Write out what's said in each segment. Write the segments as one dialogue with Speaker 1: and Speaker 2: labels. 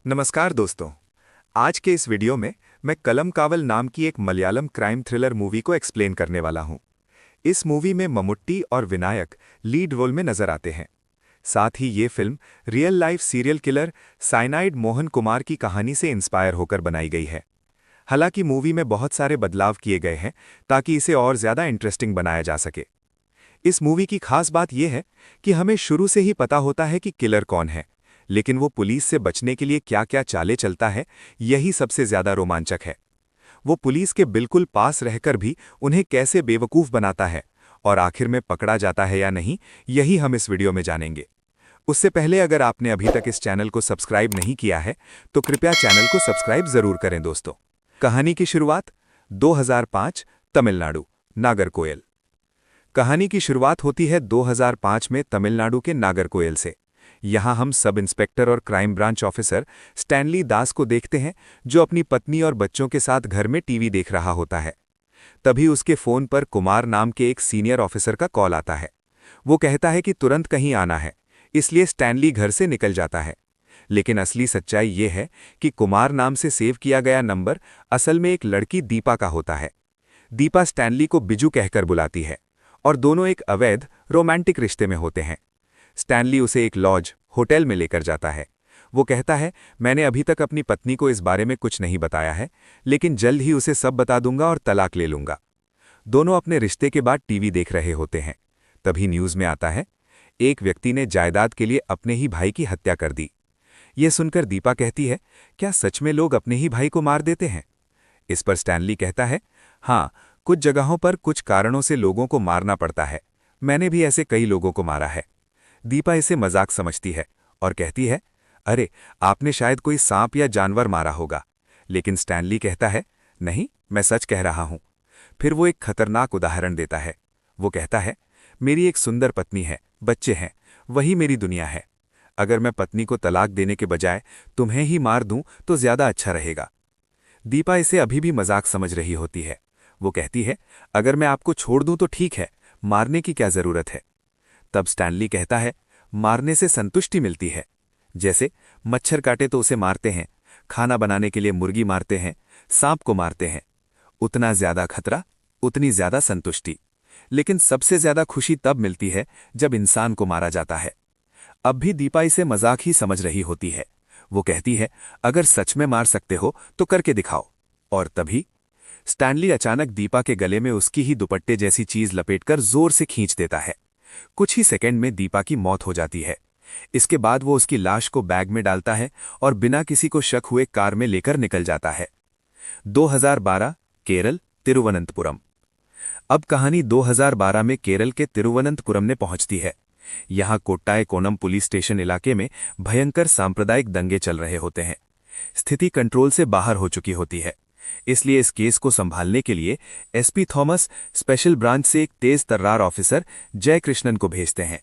Speaker 1: नमस्कार दोस्तों। आज के इस वीडियो में मैं कलम कावल नाम की एक मलयालम क्राइम थ्रिलर मूवी को एक्सप्लेन करने वाला हूं। इस मूवी में मम्मुट्टी और विनायक लीड रोल में नजर आते हैं। साथ ही ये film real life serial killer cyanide Mohan Kumar की कहानी से इंस्पायर होकर बनाई गई है। हालांकि मूवी में बहुत सारे बदलाव किए गए हैं ताकि इसे और ज़्यादा इंटरेस्टिंग बनाया जा सके। इस मूवी की खास बात यह है कि हमें शुरू से ही पता होता है कि किलर कौन है, लेकिन वो पुलिस से बचने के लिए क्या क्या चालें चलता है, यही सबसे ज्यादा रोमांचक है। वो पुलिस के बिल्कुल पास रहकर भी उन्हें कैसे बेवकूफ़ बनाता है और आखिर में पकड़ा जाता है या नहीं, यही हम इस वीडियो में जानेंगे। उससे पहले अगर आपने अभी तक इस चैनल को सब्सक्राइब नहीं किया है तो कृपया चैनल को सब्सक्राइब जरूर करें दोस्तों। कहानी की शुरुआत 2005 तमिलनाडु नागरकोइल। कहानी की शुरुआत होती है 2005 में तमिलनाडु के नागरकोइल से। यहाँ हम सब इंस्पेक्टर और क्राइम ब्रांच ऑफिसर स्टैनली दास को देखते हैं, जो अपनी पत्नी और बच्चों के साथ घर में टीवी देख रहा होता है। तभी उसके फोन पर कुमार नाम के एक सीनियर ऑफिसर का कॉल आता है। वो कहता है कि तुरंत कहीं आना है, इसलिए स्टैनली घर से निकल जाता है। लेकिन असली सच्चाई ये है कि कुमार नाम से सेव किया गया नंबर असल में एक लड़की दीपा का होता है। दीपा स्टैनली को बिजू कहकर बुलाती है और दोनों एक अवैध रोमांटिक रिश्ते में होते हैं। स्टैनली उसे एक लॉज होटल में लेकर जाता है। वो कहता है, मैंने अभी तक अपनी पत्नी को इस बारे में कुछ नहीं बताया है, लेकिन जल्द ही उसे सब बता दूंगा और तलाक ले लूंगा। दोनों अपने रिश्ते के बाद टीवी देख रहे होते हैं। तभी न्यूज़ में आता है, एक व्यक्ति ने जायदाद के लिए अपने ही भाई की हत्या कर दी। ये सुनकर दीपा कहती है, क्या सच में लोग अपने ही भाई को मार देते हैं? इस पर स्टैनली कहता है, हाँ, कुछ जगहों पर कुछ कारणों से लोगों को मारना पड़ता है। मैंने भी ऐसे कई लोगों को मारा है। दीपा इसे मजाक समझती है और कहती है, अरे, आपने शायद कोई सांप या जानवर मारा होगा। लेकिन स्टैनली कहता है, नहीं, मैं सच कह रहा हूं। फिर वो एक खतरनाक उदाहरण देता है। वो कहता है, मेरी एक सुंदर पत्नी है, बच्चे हैं, वही मेरी दुनिया है। अगर मैं पत्नी को तलाक देने के बजाय तुम्हें ही मार दूं तो ज्यादा अच्छा रहेगा। दीपा इसे अभी भी मजाक समझ रही होती है। वो कहती है, अगर मैं आपको छोड़ दूं तो ठीक है, मारने की क्या जरूरत है? तब स्टैनली कहता है, मारने से संतुष्टि मिलती है। जैसे मच्छर काटे तो उसे मारते हैं, खाना बनाने के लिए मुर्गी मारते हैं, सांप को मारते हैं। उतना ज्यादा खतरा, उतनी ज्यादा संतुष्टि। लेकिन सबसे ज्यादा खुशी तब मिलती है जब इंसान को मारा जाता है। अब भी दीपा इसे मजाक ही समझ रही होती है। वो कहती है, अगर सच में मार सकते हो तो करके दिखाओ। और तभी स्टैनली अचानक दीपा के गले में उसकी ही दुपट्टे जैसी चीज लपेटकर जोर से खींच देता है। कुछ ही सेकंड में दीपा की मौत हो जाती है। इसके बाद वो उसकी लाश को बैग में डालता है और बिना किसी को शक हुए कार में लेकर निकल जाता है। 2012 केरल तिरुवनंतपुरम। अब कहानी 2012 में केरल के तिरुवनंतपुरम में पहुंचती है। यहां कोट्टायकोनम पुलिस स्टेशन इलाके में भयंकर सांप्रदायिक दंगे चल रहे होते हैं। स्थिति कंट्रोल से बाहर हो चुकी होती है। इसलिए इस केस को संभालने के लिए एसपी थॉमस स्पेशल ब्रांच से एक तेज तर्रार ऑफिसर जय कृष्णन को भेजते हैं।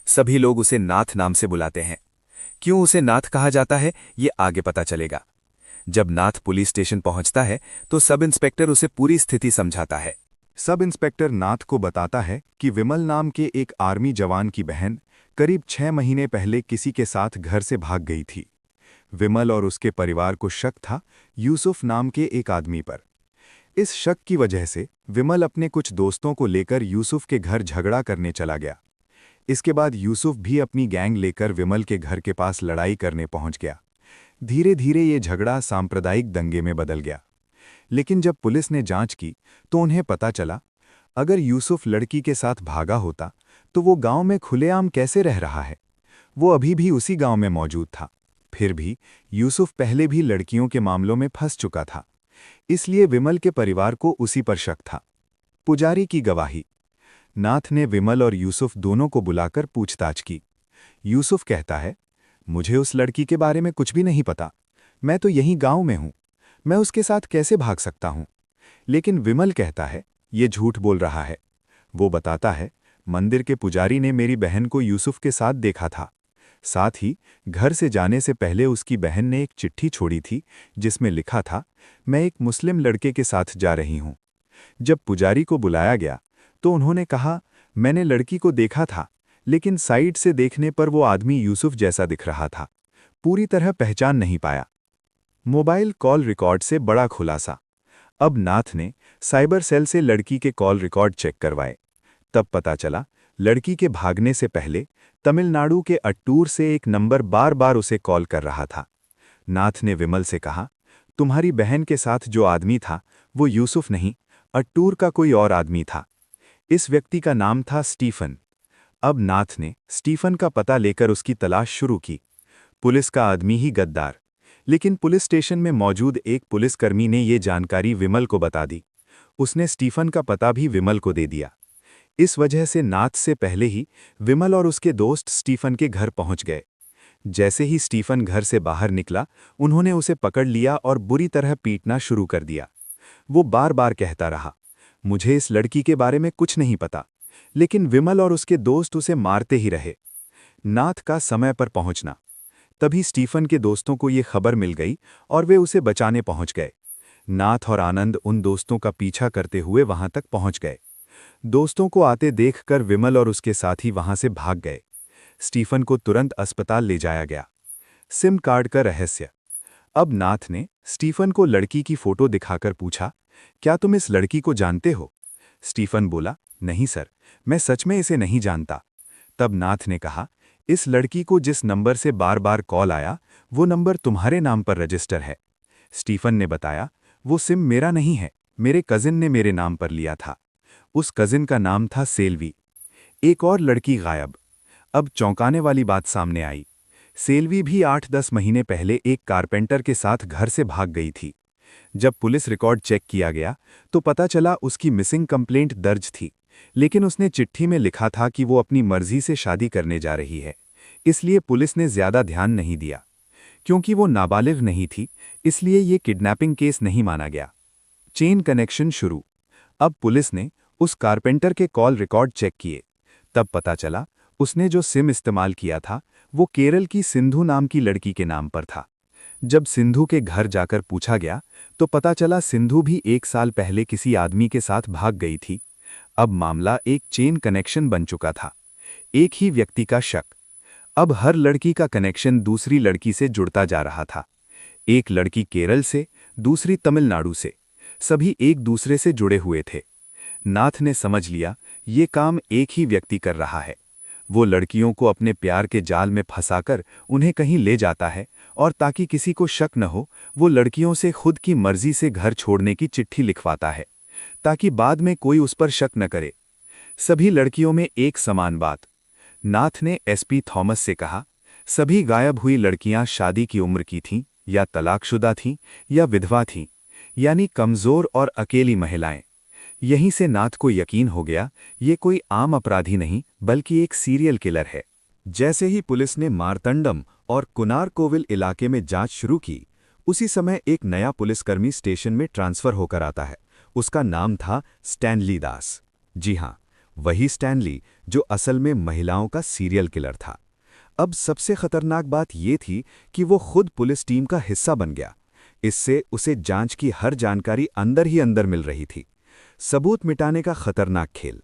Speaker 1: सभी लोग उसे नाथ नाम से बुलाते हैं। क्यों उसे नाथ कहा जाता है, ये आगे पता चलेगा। जब नाथ पुलिस स्टेशन पहुंचता है तो सब इंस्पेक्टर उसे पूरी स्थिति समझाता है। सब इंस्पेक्टर नाथ को बताता है कि विमल नाम के एक आर्मी जवान की बहन करीब 6 महीने पहले किसी के साथ घर से भाग गई थी। विमल और उसके परिवार को शक था यूसुफ नाम के एक आदमी पर। इस शक की वजह से विमल अपने कुछ दोस्तों को लेकर यूसुफ के घर झगड़ा करने चला गया। इसके बाद यूसुफ भी अपनी गैंग लेकर विमल के घर के पास लड़ाई करने पहुंच गया। धीरे धीरे ये झगड़ा सांप्रदायिक दंगे में बदल गया। लेकिन जब पुलिस ने जांच की तो उन्हें पता चला, अगर यूसुफ लड़की के साथ भागा होता तो वो गांव में खुलेआम कैसे रह रहा है। वो अभी भी उसी गांव में मौजूद था। फिर भी यूसुफ पहले भी लड़कियों के मामलों में फंस चुका था, इसलिए विमल के परिवार को उसी पर शक था। पुजारी की गवाही। नाथ ने विमल और यूसुफ दोनों को बुलाकर पूछताछ की। यूसुफ कहता है, मुझे उस लड़की के बारे में कुछ भी नहीं पता, मैं तो यहीं गांव में हूं, मैं उसके साथ कैसे भाग सकता हूं। लेकिन विमल कहता है, ये झूठ बोल रहा है। वो बताता है, मंदिर के पुजारी ने मेरी बहन को यूसुफ के साथ देखा था। साथ ही घर से जाने से पहले उसकी बहन ने एक चिट्ठी छोड़ी थी जिसमें लिखा था, मैं एक मुस्लिम लड़के के साथ जा रही हूं। जब पुजारी को बुलाया गया तो उन्होंने कहा, मैंने लड़की को देखा था, लेकिन साइड से देखने पर वो आदमी यूसुफ जैसा दिख रहा था।
Speaker 2: पूरी तरह पहचान नहीं पाया। मोबाइल कॉल रिकॉर्ड से बड़ा खुलासा। अब नाथ ने साइबर सेल से लड़की के कॉल रिकॉर्ड चेक करवाए। तब पता चला, लड़की के भागने से पहले तमिलनाडु के अट्टूर से एक नंबर बार बार उसे कॉल कर रहा था। नाथ ने विमल से कहा, तुम्हारी बहन के साथ जो आदमी था वो यूसुफ नहीं, अट्टूर का कोई और आदमी था। इस व्यक्ति का नाम था स्टीफन। अब नाथ ने स्टीफन का पता लेकर उसकी तलाश शुरू की। पुलिस का आदमी ही गद्दार। लेकिन पुलिस स्टेशन में मौजूद एक पुलिसकर्मी ने ये जानकारी विमल को बता दी। उसने स्टीफन का पता भी विमल को दे दिया। इस वजह से नाथ से पहले ही विमल और उसके दोस्त स्टीफन के घर पहुंच गए। जैसे ही स्टीफन घर से बाहर निकला, उन्होंने उसे पकड़ लिया और बुरी तरह पीटना शुरू कर दिया। वो बार बार कहता रहा, मुझे इस लड़की के बारे में कुछ नहीं पता। लेकिन विमल और उसके दोस्त उसे मारते ही रहे। नाथ का समय पर पहुंचना। तभी स्टीफन के दोस्तों को ये खबर मिल गई और वे उसे बचाने पहुंच गए। नाथ और आनंद उन दोस्तों का पीछा करते हुए वहां तक पहुंच गए। दोस्तों को आते देखकर विमल और उसके साथी वहां से भाग गए। स्टीफन को तुरंत अस्पताल ले जाया गया। सिम कार्ड का रहस्य। अब नाथ ने स्टीफन को लड़की की फोटो दिखाकर पूछा, क्या तुम इस लड़की को जानते हो? स्टीफन बोला, नहीं सर, मैं सच में इसे नहीं जानता। तब नाथ ने कहा, इस लड़की को जिस नंबर से बार बार कॉल आया, वो नंबर तुम्हारे नाम पर रजिस्टर है। स्टीफन ने बताया, वो सिम मेरा नहीं है, मेरे कजिन ने मेरे नाम पर लिया था। उस कजिन का नाम था सेल्वी। एक और लड़की गायब। अब चौंकाने वाली बात सामने आई। सेल्वी भी 8-10 महीने पहले एक कारपेंटर के साथ घर से भाग गई थी। जब पुलिस रिकॉर्ड चेक किया गया तो पता चला उसकी मिसिंग कंप्लेंट दर्ज थी, लेकिन उसने चिट्ठी में लिखा था कि वो अपनी मर्जी से शादी करने जा रही है। इसलिए पुलिस ने ज्यादा ध्यान नहीं दिया। क्योंकि वो नाबालिग नहीं थी, इसलिए ये किडनैपिंग केस नहीं माना गया। चेन कनेक्शन शुरू। अब पुलिस ने उस कारपेंटर के कॉल रिकॉर्ड चेक किए। तब पता चला, उसने जो सिम इस्तेमाल किया था वो केरल की सिंधु नाम की लड़की के नाम पर था। जब सिंधु के घर जाकर पूछा गया तो पता चला सिंधु भी 1 साल पहले किसी आदमी के साथ भाग गई थी। अब मामला एक चेन कनेक्शन बन चुका था। एक ही व्यक्ति का शक। अब हर लड़की का कनेक्शन दूसरी लड़की से जुड़ता जा रहा था। एक लड़की केरल से, दूसरी तमिलनाडु से। सभी एक दूसरे से जुड़े हुए थे। नाथ ने समझ लिया, ये काम एक ही व्यक्ति कर रहा है। वो लड़कियों को अपने प्यार के जाल में फंसाकर उन्हें कहीं ले जाता है और ताकि किसी को शक न हो, वो लड़कियों से खुद की मर्जी से घर छोड़ने की चिट्ठी लिखवाता है, ताकि बाद में कोई उस पर शक न करे। सभी लड़कियों में एक समान बात। नाथ ने एसपी थॉमस से कहा, सभी गायब हुई लड़कियां शादी की उम्र की थीं, या तलाकशुदा थीं, या विधवा थीं, यानी कमजोर और अकेली महिलाएं। यहीं से नाथ को यकीन हो गया, ये कोई आम अपराधी नहीं बल्कि एक सीरियल किलर है। जैसे ही पुलिस ने मारतंडम और कुनारकोविल इलाके में जांच शुरू की, उसी समय एक नया पुलिसकर्मी स्टेशन में ट्रांसफर होकर आता है। उसका नाम था स्टैनली दास। जी हां, वही स्टैनली जो असल में महिलाओं का सीरियल किलर था। अब सबसे खतरनाक बात यह थी कि वो खुद पुलिस टीम का हिस्सा बन गया। इससे उसे जांच की हर जानकारी अंदर ही अंदर मिल रही थी। सबूत मिटाने का खतरनाक खेल।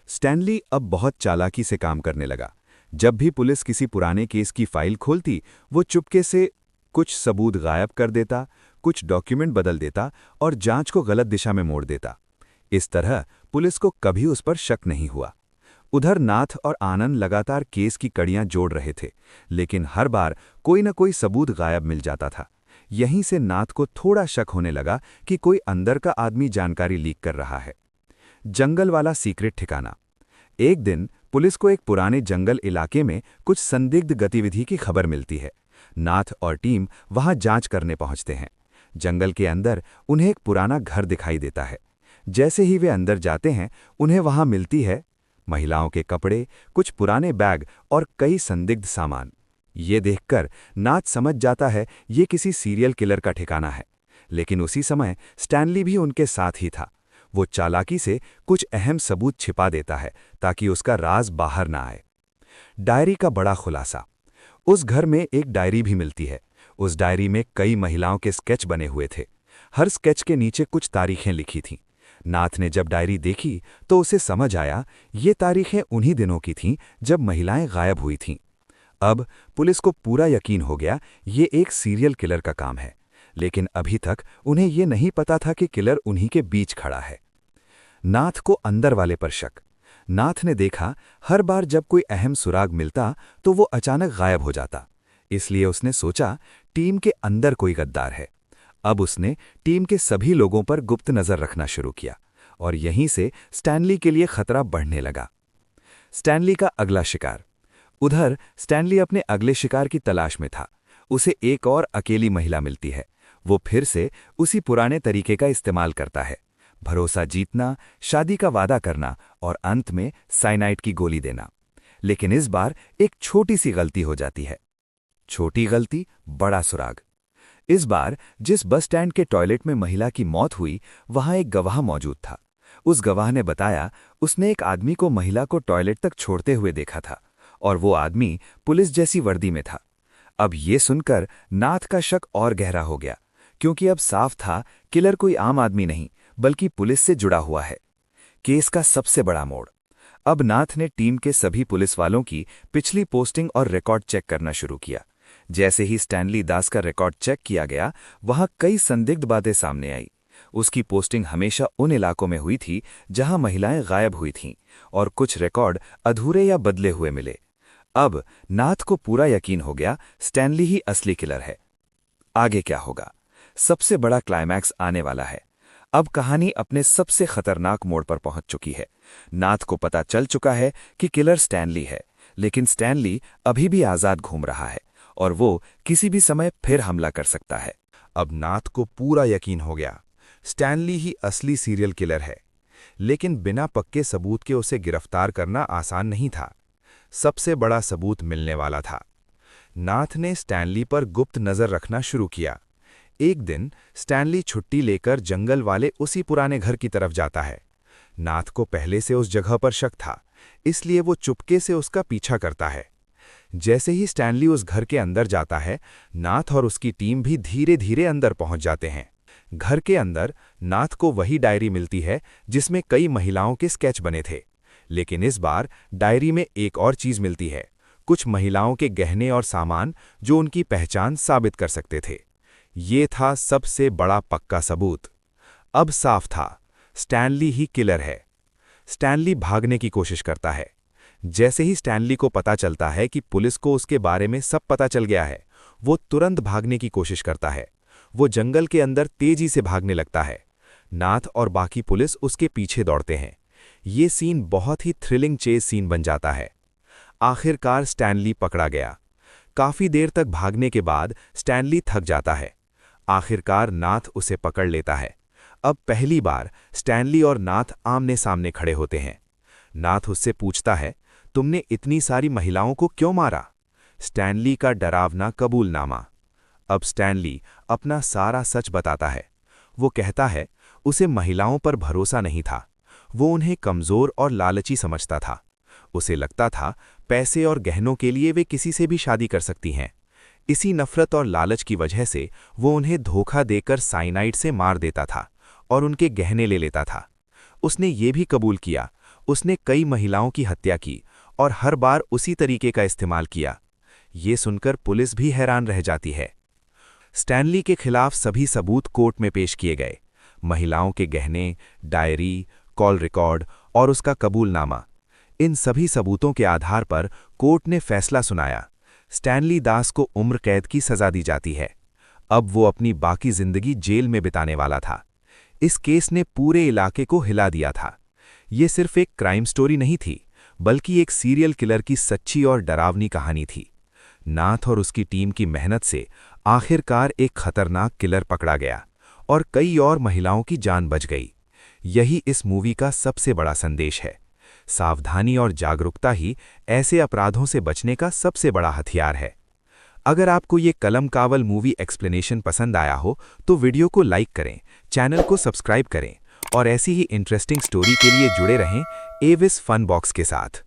Speaker 2: स्टैनली अब बहुत चालाकी से काम करने लगा। जब भी पुलिस किसी पुराने केस की फाइल खोलती, वो चुपके से कुछ सबूत गायब कर देता, कुछ डॉक्यूमेंट बदल देता और जांच को गलत दिशा में मोड़ देता। इस तरह पुलिस को कभी उस पर शक नहीं हुआ। उधर नाथ और आनंद लगातार केस की कड़ियां जोड़ रहे थे, लेकिन हर बार कोई न कोई सबूत गायब मिल जाता था। यहीं से नाथ को थोड़ा शक होने लगा कि कोई अंदर का आदमी जानकारी लीक कर रहा है। जंगल वाला सीक्रेट ठिकाना। एक दिन पुलिस को एक पुराने जंगल इलाके में कुछ संदिग्ध गतिविधि की खबर मिलती है। नाथ और टीम वहां जांच करने पहुंचते हैं। जंगल के अंदर उन्हें एक पुराना घर दिखाई देता है। जैसे ही वे अंदर जाते हैं, उन्हें वहां मिलती है महिलाओं के कपड़े, कुछ पुराने बैग और कई संदिग्ध सामान। ये देखकर नाथ समझ जाता है ये किसी सीरियल किलर का ठिकाना है। लेकिन उसी समय स्टैनली भी उनके साथ ही था। वो चालाकी से कुछ अहम सबूत छिपा देता है ताकि उसका राज बाहर ना आए। डायरी का बड़ा खुलासा। उस घर में एक डायरी भी मिलती है। उस डायरी में कई महिलाओं के स्केच बने हुए थे। हर स्केच के नीचे कुछ तारीखें लिखी थीं। नाथ ने जब डायरी देखी तो उसे समझ आया, ये तारीखें उन्हीं दिनों की थीं जब महिलाएं गायब हुई थीं। अब पुलिस को पूरा यकीन हो गया ये एक सीरियल किलर का काम है, लेकिन अभी तक उन्हें ये नहीं पता था कि किलर उन्हीं के बीच खड़ा है। नाथ को अंदर वाले पर शक। नाथ ने देखा हर बार जब कोई अहम सुराग मिलता तो वो अचानक गायब हो जाता, इसलिए उसने सोचा टीम के अंदर कोई गद्दार है। अब उसने टीम के सभी लोगों पर गुप्त नजर रखना शुरू किया और यहीं से स्टैनली के लिए खतरा बढ़ने लगा। स्टैनली का अगला शिकार। उधर स्टैनली अपने अगले शिकार की तलाश में था। उसे एक और अकेली महिला मिलती है। वो फिर से उसी पुराने तरीके का इस्तेमाल करता है, भरोसा जीतना, शादी का वादा करना और अंत में साइनाइड की गोली देना। लेकिन इस बार एक छोटी सी गलती हो जाती है। छोटी गलती, बड़ा सुराग। इस बार जिस बस स्टैंड के टॉयलेट में महिला की मौत हुई, वहां एक गवाह मौजूद था। उस गवाह ने बताया उसने एक आदमी को महिला को टॉयलेट तक छोड़ते हुए देखा था और वो आदमी पुलिस जैसी वर्दी में था। अब ये सुनकर नाथ का शक और गहरा हो गया, क्योंकि अब साफ था किलर कोई आम आदमी नहीं बल्कि पुलिस से जुड़ा हुआ है। केस का सबसे बड़ा मोड़। अब नाथ ने टीम के सभी पुलिस वालों की पिछली पोस्टिंग और रिकॉर्ड चेक करना शुरू किया। जैसे ही स्टैनली दास का रिकॉर्ड चेक किया गया, वहां कई संदिग्ध बातें सामने आई। उसकी पोस्टिंग हमेशा उन इलाकों में हुई थी जहां महिलाएं गायब हुई थीं और कुछ रिकॉर्ड अधूरे या बदले हुए मिले। अब नाथ को पूरा यकीन हो गया स्टैनली ही असली किलर है। आगे क्या होगा? सबसे बड़ा क्लाइमैक्स आने वाला है। अब कहानी अपने सबसे खतरनाक मोड़ पर पहुंच चुकी है। नाथ को पता चल चुका है कि किलर स्टैनली है, लेकिन स्टैनली अभी भी आजाद घूम रहा है और वो किसी भी समय फिर हमला कर सकता है।
Speaker 1: अब नाथ को पूरा यकीन हो गया स्टैनली ही असली सीरियल किलर है, लेकिन बिना पक्के सबूत के उसे गिरफ्तार करना आसान नहीं था। सबसे बड़ा सबूत मिलने वाला था। नाथ ने स्टैनली पर गुप्त नजर रखना शुरू किया। एक दिन स्टैनली छुट्टी लेकर जंगल वाले उसी पुराने घर की तरफ जाता है। नाथ को पहले से उस जगह पर शक था, इसलिए वो चुपके से उसका पीछा करता है। जैसे ही स्टैनली उस घर के अंदर जाता है, नाथ और उसकी टीम भी धीरे धीरे अंदर पहुंच जाते हैं। घर के अंदर नाथ को वही डायरी मिलती है जिसमें कई महिलाओं के स्केच बने थे, लेकिन इस बार डायरी में एक और चीज मिलती है, कुछ महिलाओं के गहने और सामान जो उनकी पहचान साबित कर सकते थे। ये था सबसे बड़ा पक्का सबूत। अब साफ था स्टैनली ही किलर है। स्टैनली भागने की कोशिश करता है। जैसे ही स्टैनली को पता चलता है कि पुलिस को उसके बारे में सब पता चल गया है, वो तुरंत भागने की कोशिश करता है। वो जंगल के अंदर तेजी से भागने लगता है। नाथ और बाकी पुलिस उसके पीछे दौड़ते हैं। ये सीन बहुत ही थ्रिलिंग चेज सीन बन जाता है। आखिरकार स्टैनली पकड़ा गया। काफी देर तक भागने के बाद स्टैनली थक जाता है। आखिरकार नाथ उसे पकड़ लेता है। अब पहली बार स्टैनली और नाथ आमने सामने खड़े होते हैं। नाथ उससे पूछता है, तुमने इतनी सारी महिलाओं को क्यों मारा? स्टैनली का डरावना कबूलनामा। अब स्टैनली अपना सारा सच बताता है। वो कहता है उसे महिलाओं पर भरोसा नहीं था। वो उन्हें कमजोर और लालची समझता था। उसे लगता था पैसे और गहनों के लिए वे किसी से भी शादी कर सकती हैं। इसी नफरत और लालच की वजह से वो उन्हें धोखा देकर साइनाइड से मार देता था और उनके गहने ले लेता था। उसने ये भी कबूल किया उसने कई महिलाओं की हत्या की और हर बार उसी तरीके का इस्तेमाल किया। ये सुनकर पुलिस भी हैरान रह जाती है। स्टैनली के खिलाफ सभी सबूत कोर्ट में पेश किए गए। महिलाओं के गहने, डायरी, कॉल रिकॉर्ड और उसका कबूलनामा। इन सभी सबूतों के आधार पर कोर्ट ने फैसला सुनाया। स्टैनली दास को उम्र कैद की सजा दी जाती है। अब वो अपनी बाकी जिंदगी जेल में बिताने वाला था। इस केस ने पूरे इलाके को हिला दिया था। ये सिर्फ एक क्राइम स्टोरी नहीं थी, बल्कि एक सीरियल किलर की सच्ची और डरावनी कहानी थी। नाथ और उसकी टीम की मेहनत से आखिरकार एक खतरनाक किलर पकड़ा गया और कई और महिलाओं की जान बच गई। यही इस मूवी का सबसे बड़ा संदेश है। सावधानी और जागरूकता ही ऐसे अपराधों से बचने का सबसे बड़ा हथियार है। अगर आपको ये कलम कावल मूवी एक्सप्लेनेशन पसंद आया हो तो वीडियो को लाइक करें, चैनल को सब्सक्राइब करें और ऐसी ही इंटरेस्टिंग स्टोरी के लिए जुड़े रहें एविस फन बॉक्स के साथ।